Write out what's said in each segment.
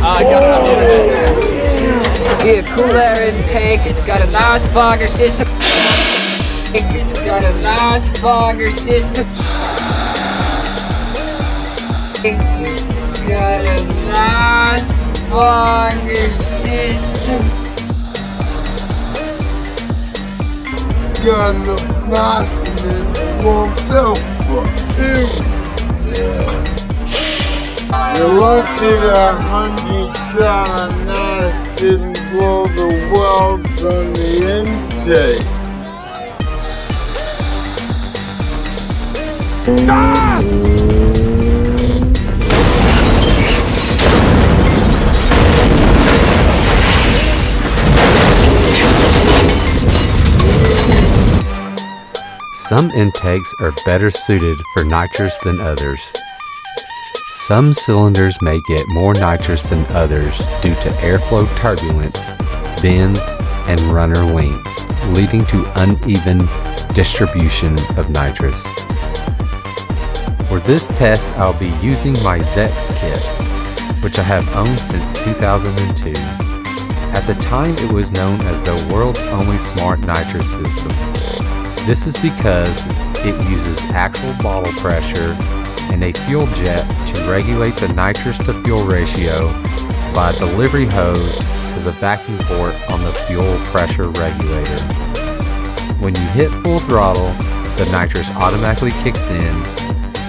I got it on the internet. See a cool air intake. It's got a nice fogger system. It's got a nice fogger system. It's got a nice fogger system. Got a nice and warm self. You're lucky that 100 shot of nice didn't blow the welds on the intake. Nice! Some intakes are better suited for nitrous than others. Some cylinders may get more nitrous than others due to airflow turbulence, bends, and runner lengths, leading to uneven distribution of nitrous. For this test, I'll be using my ZEX kit, which I have owned since 2002. At the time, it was known as the world's only smart nitrous system. This is because it uses actual bottle pressure and a fuel jet to regulate the nitrous to fuel ratio by a delivery hose to the vacuum port on the fuel pressure regulator. When you hit full throttle, the nitrous automatically kicks in.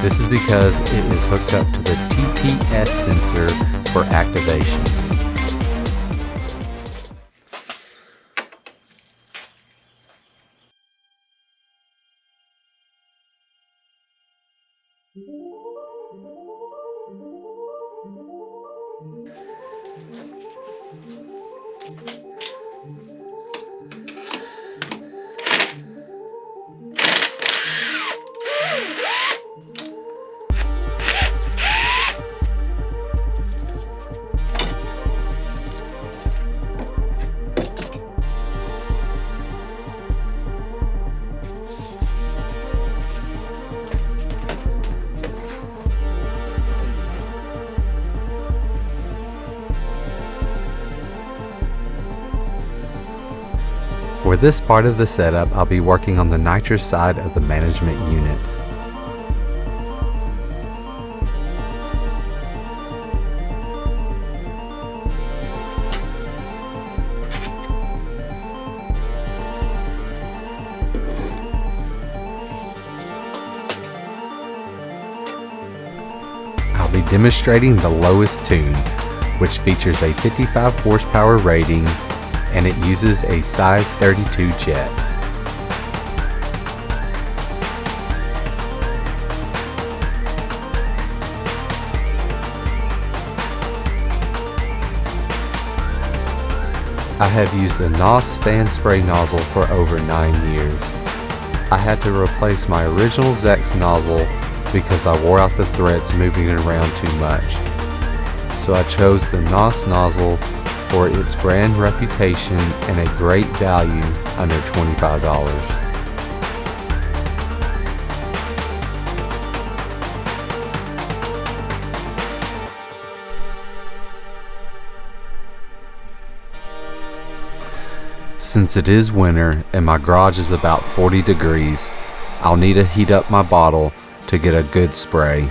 This is because it is hooked up to the TPS sensor for activation. For this part of the setup, I'll be working on the nitrous side of the management unit. I'll be demonstrating the lowest tune, which features a 55 horsepower rating, and it uses a size 32 jet. I have used a NOS fan spray nozzle for over 9 years. I had to replace my original ZEX nozzle because I wore out the threads moving it around too much. So I chose the NOS nozzle for its brand reputation and a great value under $25. Since it is winter and my garage is about 40 degrees, I'll need to heat up my bottle to get a good spray.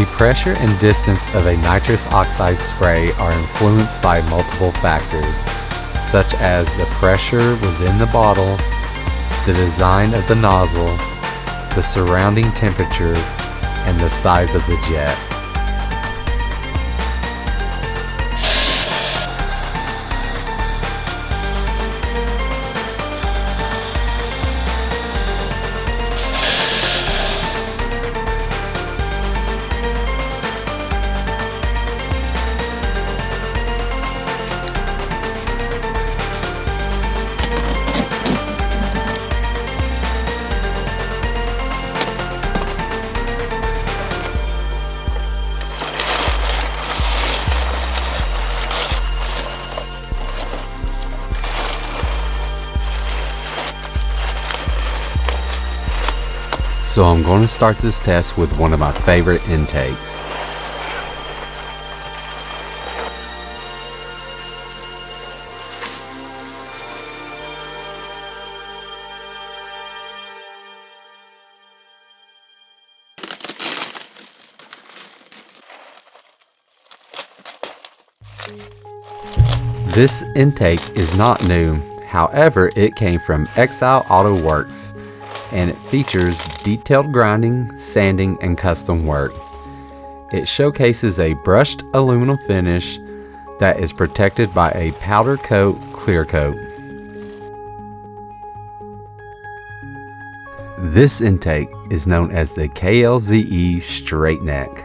The pressure and distance of a nitrous oxide spray are influenced by multiple factors, such as the pressure within the bottle, the design of the nozzle, the surrounding temperature, and the size of the jet. So I'm going to start this test with one of my favorite intakes. This intake is not new, however it came from Exile Auto Works and it features detailed grinding, sanding, and custom work. It showcases a brushed aluminum finish that is protected by a powder coat clear coat. This intake is known as the KLZE Straight Neck.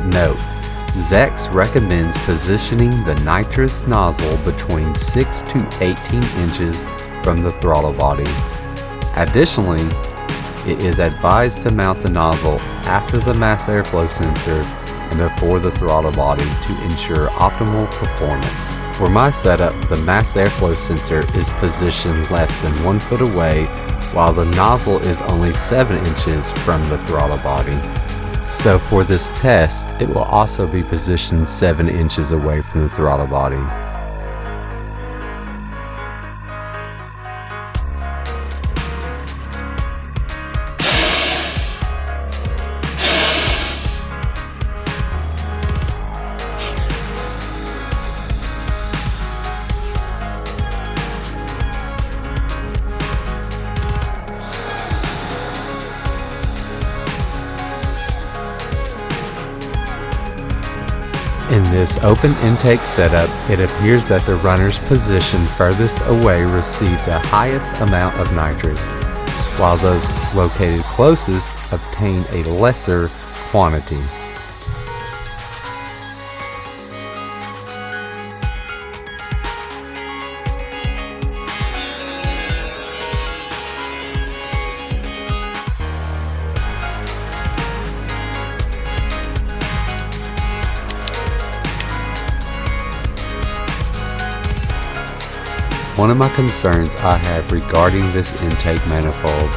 Note: Zex recommends positioning the nitrous nozzle between 6 to 18 inches from the throttle body. Additionally, it is advised to mount the nozzle after the mass airflow sensor and before the throttle body to ensure optimal performance. For my setup, the mass airflow sensor is positioned less than 1 foot away, while the nozzle is only 7 inches from the throttle body. So for this test, it will also be positioned 7 inches away from the throttle body. In this open intake setup, it appears that the runners positioned furthest away receive the highest amount of nitrous, while those located closest obtain a lesser quantity. One of my concerns I have regarding this intake manifold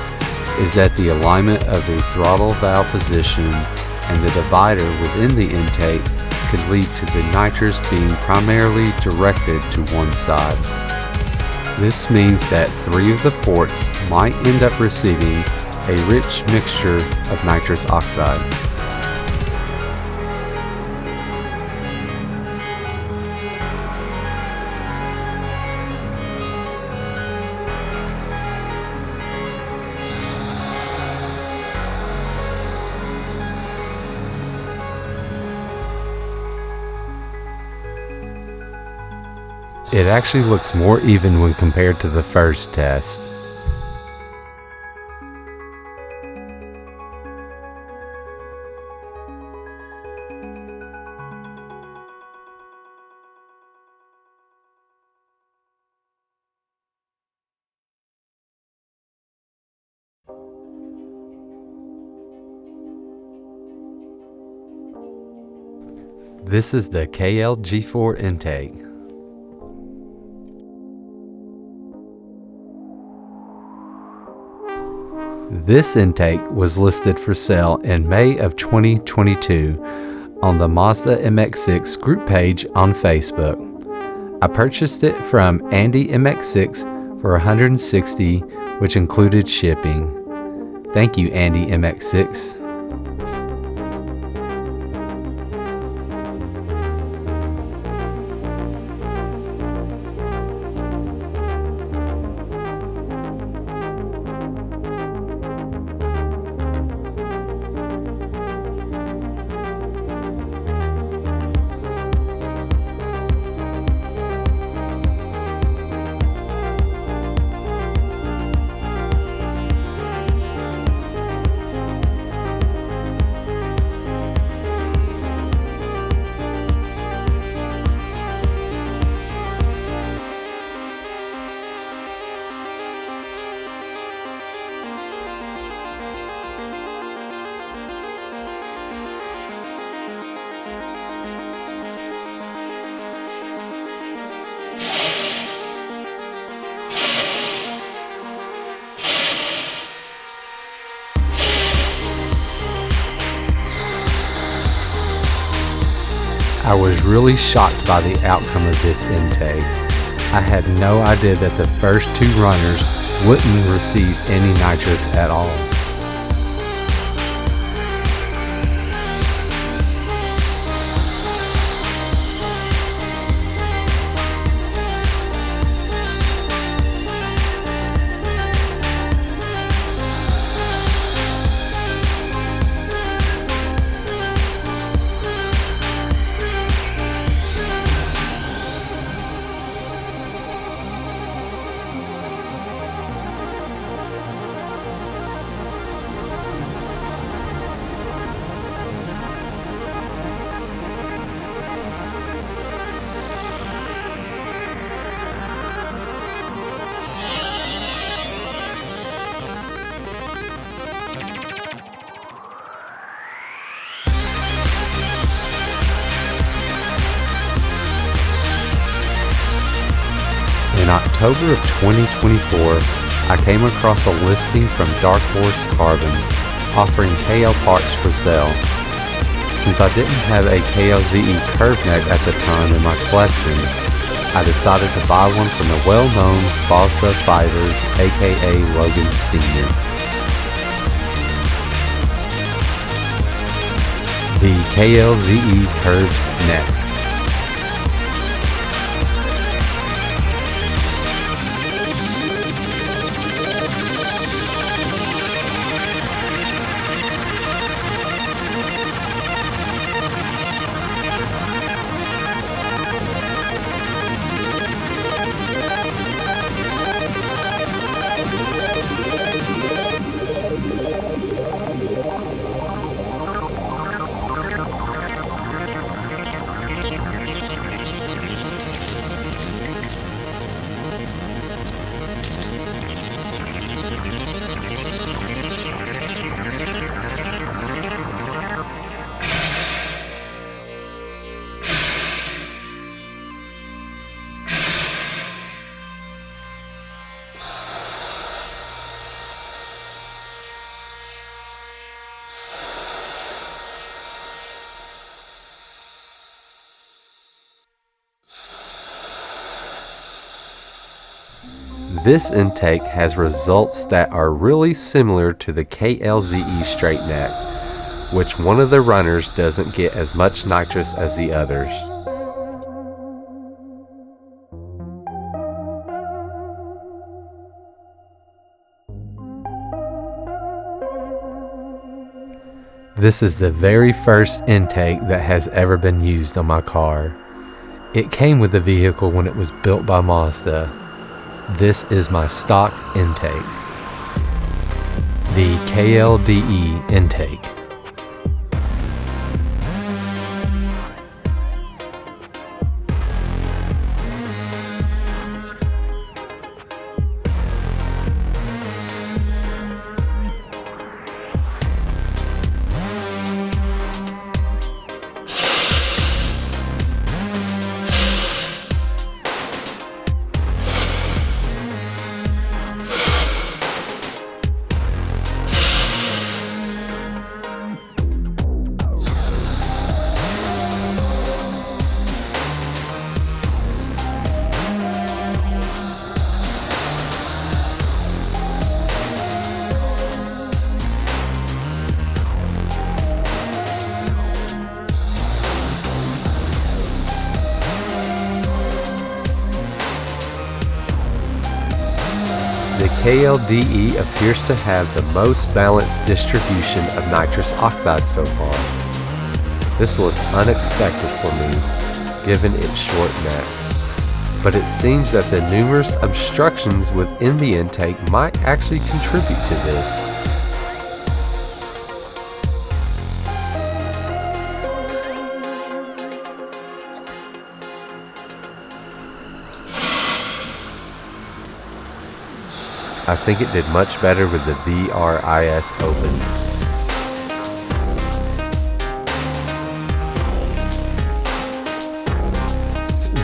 is that the alignment of the throttle valve position and the divider within the intake could lead to the nitrous being primarily directed to one side. This means that 3 of the ports might end up receiving a rich mixture of nitrous oxide. It actually looks more even when compared to the first test. This is the KLG4 intake. This intake was listed for sale in May of 2022 on the Mazda MX-6 group page on Facebook. I purchased it from Andy MX6 for $160, which included shipping. Thank you, Andy MX6. I was really shocked by the outcome of this intake. I had no idea that the first two runners wouldn't receive any nitrous at all. In October of 2024, I came across a listing from Dark Horse Carbon offering KL parts for sale. Since I didn't have a KLZE Curve Neck at the time in my collection, I decided to buy one from the well-known Mazda Fighters, aka Logan Sr. The KLZE Curve Neck. This intake has results that are really similar to the KLZE straight neck, which one of the runners doesn't get as much nitrous as the others. This is the very first intake that has ever been used on my car. It came with the vehicle when it was built by Mazda. This is my stock intake, the KLDE intake. KLDE appears to have the most balanced distribution of nitrous oxide so far. This was unexpected for me, given its short neck. But it seems that the numerous obstructions within the intake might actually contribute to this. I think it did much better with the VRIS open.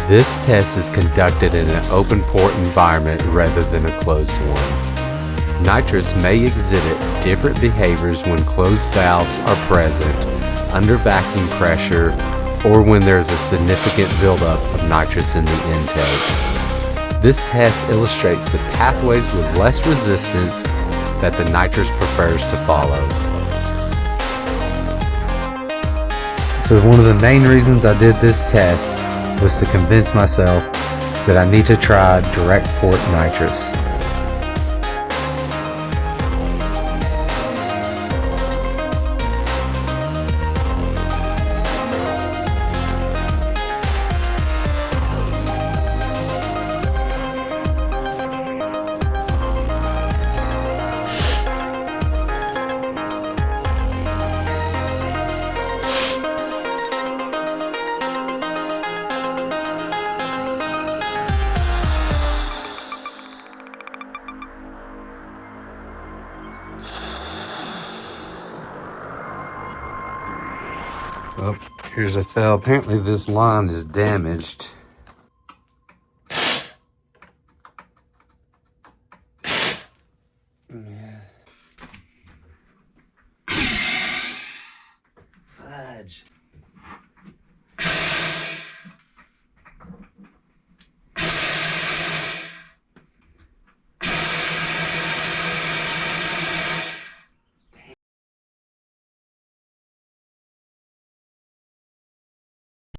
This test is conducted in an open port environment rather than a closed one. Nitrous may exhibit different behaviors when closed valves are present, under vacuum pressure, or when there is a significant buildup of nitrous in the intake. This test illustrates the pathways with less resistance that the nitrous prefers to follow. So one of the main reasons I did this test was to convince myself that I need to try direct port nitrous. Oh, here's a fail. Apparently this line is damaged. Fudge.